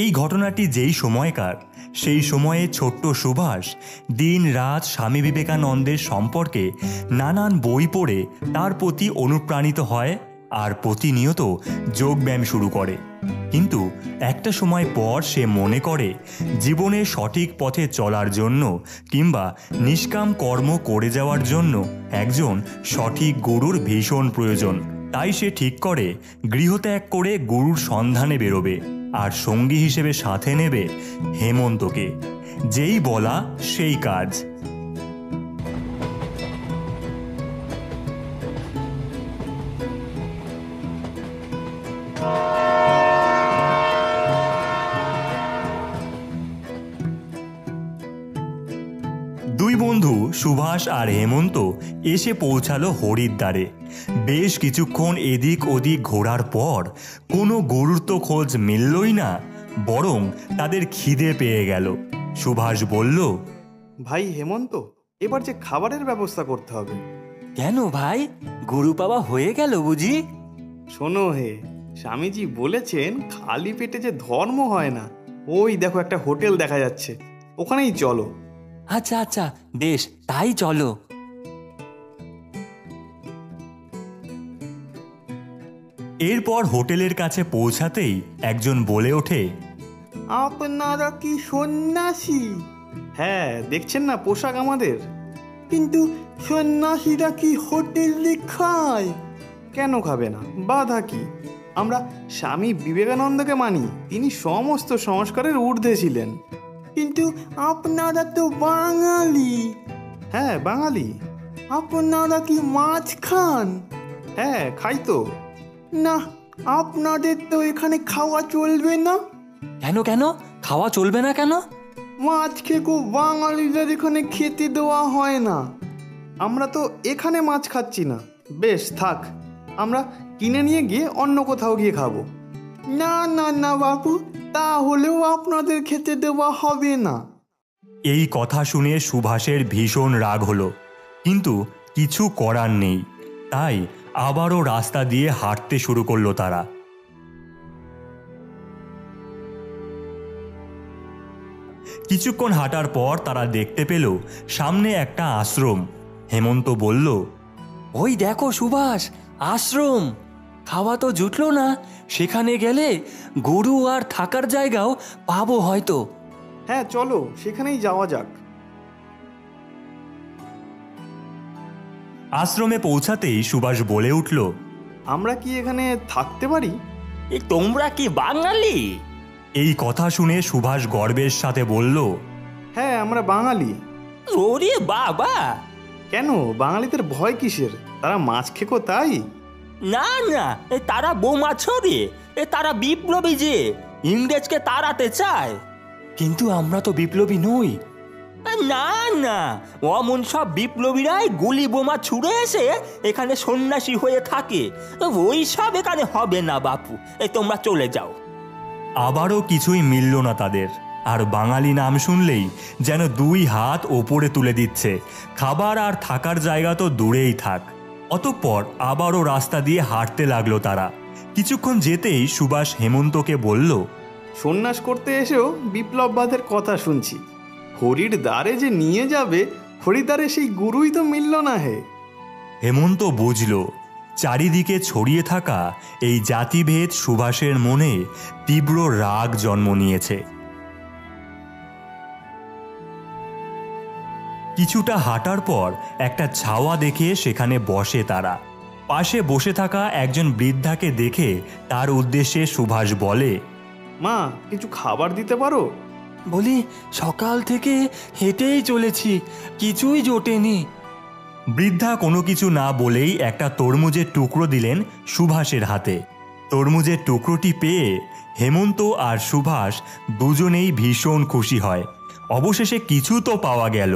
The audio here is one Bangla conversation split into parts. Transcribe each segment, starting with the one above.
এই ঘটনাটি যেই সময়কার, সেই সময়ে ছোট্ট সুভাষ দিন রাত স্বামী বিবেকানন্দের সম্পর্কে নানান বই পড়ে তার প্রতি অনুপ্রাণিত হয় আর প্রতিনিয়ত যোগব্যায়াম শুরু করে। কিন্তু একটা সময় পর সে মনে করে জীবনে সঠিক পথে চলার জন্য কিংবা নিষ্কাম কর্ম করে যাওয়ার জন্য একজন সঠিক গুরুর ভীষণ প্রয়োজন। তাই সে ঠিক করে গৃহত্যাগ করে গুরুর সন্ধানে বেরোবে আর সঙ্গী হিসেবে সাথে নেবে হেমন্তকে। যেই বলা সেই কাজ। দুই বন্ধু সুভাষ আর হেমন্ত এসে পৌঁছালো হরিদ্বারে। বেশ কিছুক্ষণ এদিক ওদিক ঘোরার পর কোনো গুরুর তো খোঁজ মিললই না, বরং তাদের খিদে পেয়ে গেল। সুভাষ বলল, ভাই হেমন্ত, এবার যে খাবারের ব্যবস্থা করতে হবে। কেন ভাই, গুরু পাওয়া হয়ে গেল বুঝি? শোনো হে, স্বামীজি বলেছেন খালি পেটে যে ধর্ম হয় না। ওই দেখো একটা হোটেল দেখা যাচ্ছে, ওখানেই চলো। আচ্ছা আচ্ছা, বেশ, তাই চলো। এরপর হোটেলের কাছে পৌঁছাতেই একজন বলে ওঠে, আপনারা কি সন্ন্যাসী? হ্যাঁ, দেখছেন না পোশাক আমাদের। কিন্তু সন্ন্যাসীরা কি হোটেলে খায়? কেন খাবে না, বাধা কি? আমরা স্বামী বিবেকানন্দকে মানি, তিনি সমস্ত সংস্কারের ঊর্ধ্বে ছিলেন। কিন্তু আপনারা তো বাঙালি। হ্যাঁ, বাঙালি। আপনারা কি মাছ খান? হ্যাঁ, খাই তো। না, আপনাদের তো এখানে খাওয়া চলবে না। কেন কেন খাওয়া চলবে না কেন? মাছ খেকো বাঙালিদের এখানে খেতে দেওয়া হয় না। আমরা তো এখানে মাছ খাচ্ছি না। বেশ থাক, আমরা কিনে নিয়ে গিয়ে অন্য কোথাও গিয়ে খাবো। না না না বাবু, তাহলেও আপনাদের খেতে দেওয়া হবে না। এই কথা শুনে সুভাষের ভীষণ রাগ হলো, কিন্তু কিছু করার নেই। তাই আবারও রাস্তা দিয়ে হাঁটতে শুরু করলো তারা। কিছুক্ষণ হাঁটার পর তারা দেখতে পেল সামনে একটা আশ্রম। হেমন্ত বলল, ওই দেখো সুভাষ, আশ্রম। খাওয়া তো জুটলো না, সেখানে গেলে গুরু আর থাকার জায়গাও পাবো হয়তো। হ্যাঁ চলো, সেখানেই যাওয়া যাক। আশ্রমে পৌঁছাতেই সুভাষ বলে উঠল, আমরা কি এখানে থাকতে পারি? তোমরা কি বাঙালি? এই কথা শুনে সুভাষ গর্বের সাথে বলল, হ্যাঁ, আমরা বাঙালি। ওরে বাবা! কেন, বাঙালিদের ভয় কিসের? তারা মাছ খেকো তাই? না না, তারা বোমা ছড়ে, তারা বিপ্লবী, যে ইংরেজকে তাড়াতে চায়। কিন্তু আমরা তো বিপ্লবী নই। না না, অমন সব বিপ্লবীরাই গুলি বোমা ছুড়ে এসে এখানে সন্ন্যাসী হয়ে থাকে। ওই সব এখানে হবে না বাপু, তোমরা চলে যাও। আবারও কিছুই মিলল না তাদের। আর বাঙালি নাম শুনলেই যেন দুই হাত ওপরে তুলে দিচ্ছে। খাবার আর থাকার জায়গা তো দূরেই থাক। অতঃপর আবারও রাস্তা দিয়ে হাঁটতে লাগলো তারা। কিছুক্ষণ যেতেই সুভাষ হেমন্তকে বলল, সন্ন্যাস করতে এসেও বিপ্লববাদের কথা শুনছি। হরির দ্বারে যে নিয়ে যাবে, হরিদ্বারে সেই গুরুই তো মিলল না হে। হেমন্ত বুঝল চারিদিকে ছড়িয়ে থাকা এই জাতিভেদ সুভাষের মনে তীব্র রাগ জন্ম নিয়েছে। কিছুটা হাঁটার পর একটা ছাওয়া দেখে সেখানে বসে তারা। পাশে বসে থাকা একজন বৃদ্ধাকে দেখে তার উদ্দেশ্যে সুভাষ বলে, মা, কিছু খাবার দিতে পারো? বলি, সকাল থেকে হেঁটেই চলেছি, কিছুই জোটেনি। বৃদ্ধা কোনো কিছু না বলেই একটা তরমুজের টুকরো দিলেন সুভাষের হাতে। তরমুজের টুকরোটি পেয়ে হেমন্ত আর সুভাষ দুজনেই ভীষণ খুশি হয়। অবশেষে কিছু তো পাওয়া গেল।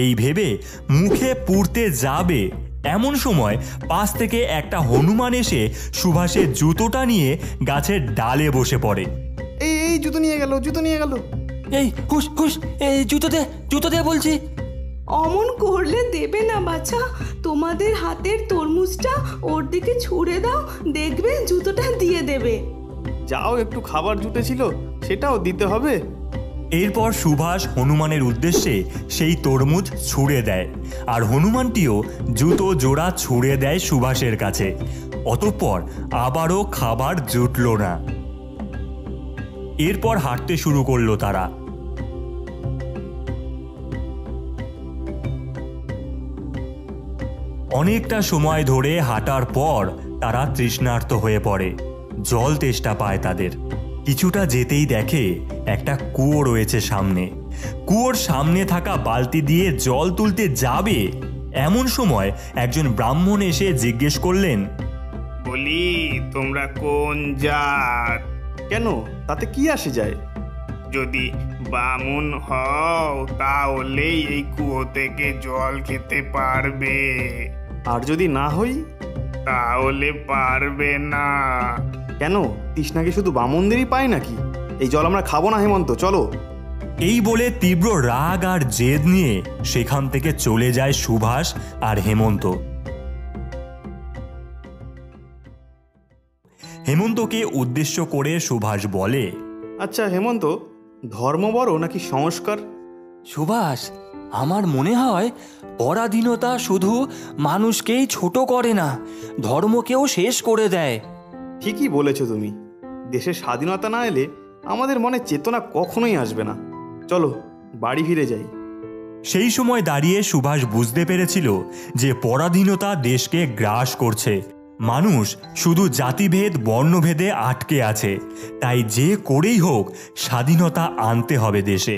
এই ভেবে মুখে পুরতে যাবে এমন সময় পাশ থেকে একটা হনুমান এসে সুভাষের জুতোটা নিয়ে গাছের ডালে বসে পড়ে। এই জুতো নিয়ে গেল, জুতো নিয়ে গেল। এই হুস হুস, এই জুতো দে বলছি। অমন করলে দেবে না বাছা, তোমাদের হাতের তরমুজটা ওর দিকে ছুঁড়ে দাও, দেখবে জুতোটা দিয়ে দেবে। যাও একটু খাবার জুটেছিল সেটাও দিতে হবে। এরপর সুভাষ হনুমানের উদ্দেশ্যে সেই তরমুজ ছুঁড়ে দেয়, আর হনুমানটিও জুতো জোড়া ছুঁড়ে দেয় সুভাষের কাছে। অতঃপর আবারও খাবার জুটল না। এরপর হাঁটতে শুরু করলো তারা। অনেকটা সময় ধরে হাঁটার পর তারা তৃষ্ণার্ত হয়ে পড়ে, জল তেষ্টা পায় তাদের। কিছুটা যেতেই দেখে একটা কুয়ো রয়েছে সামনে। কুয়োর সামনে থাকা বালতি দিয়ে জল তুলতে যাবে এমন সময় একজন ব্রাহ্মণ এসে জিজ্ঞেস করলেন, বলি তোমরা কোন জাত? কেন, তাতে কি আসে যায়? যদি বামুন হও তাহলেই এই কুয়ো থেকে জল খেতে পারবে, আর যদি না হই? তাহলে পারবে না। কেন, তৃষ্ণা কি শুধু বামনদেরই পায় নাকি? এই জল আমরা খাবো না হেমন্ত, চলো। এই বলে তীব্র রাগ আর জেদ নিয়ে সেখান থেকে চলে যায় সুভাষ আর হেমন্ত। হেমন্তকে উদ্দেশ্য করে সুভাষ বলে, আচ্ছা হেমন্ত, ধর্ম বড় নাকি সংস্কার? সুভাষ, আমার মনে হয় পরাধীনতা শুধু মানুষকেই ছোট করে না, ধর্মকেও শেষ করে দেয়। ঠিকই বলেছো তুমি। দেশের স্বাধীনতা না এলে আমাদের মনে চেতনা কখনোই আসবে না। চলো বাড়ি ফিরে যাই। সেই সময় দাঁড়িয়ে সুভাষ বুঝতে পেরেছিল যে পরাধীনতা দেশকে গ্রাস করছে। মানুষ শুধু জাতিভেদ বর্ণভেদে আটকে আছে, তাই যে করেই হোক স্বাধীনতা আনতে হবে দেশে।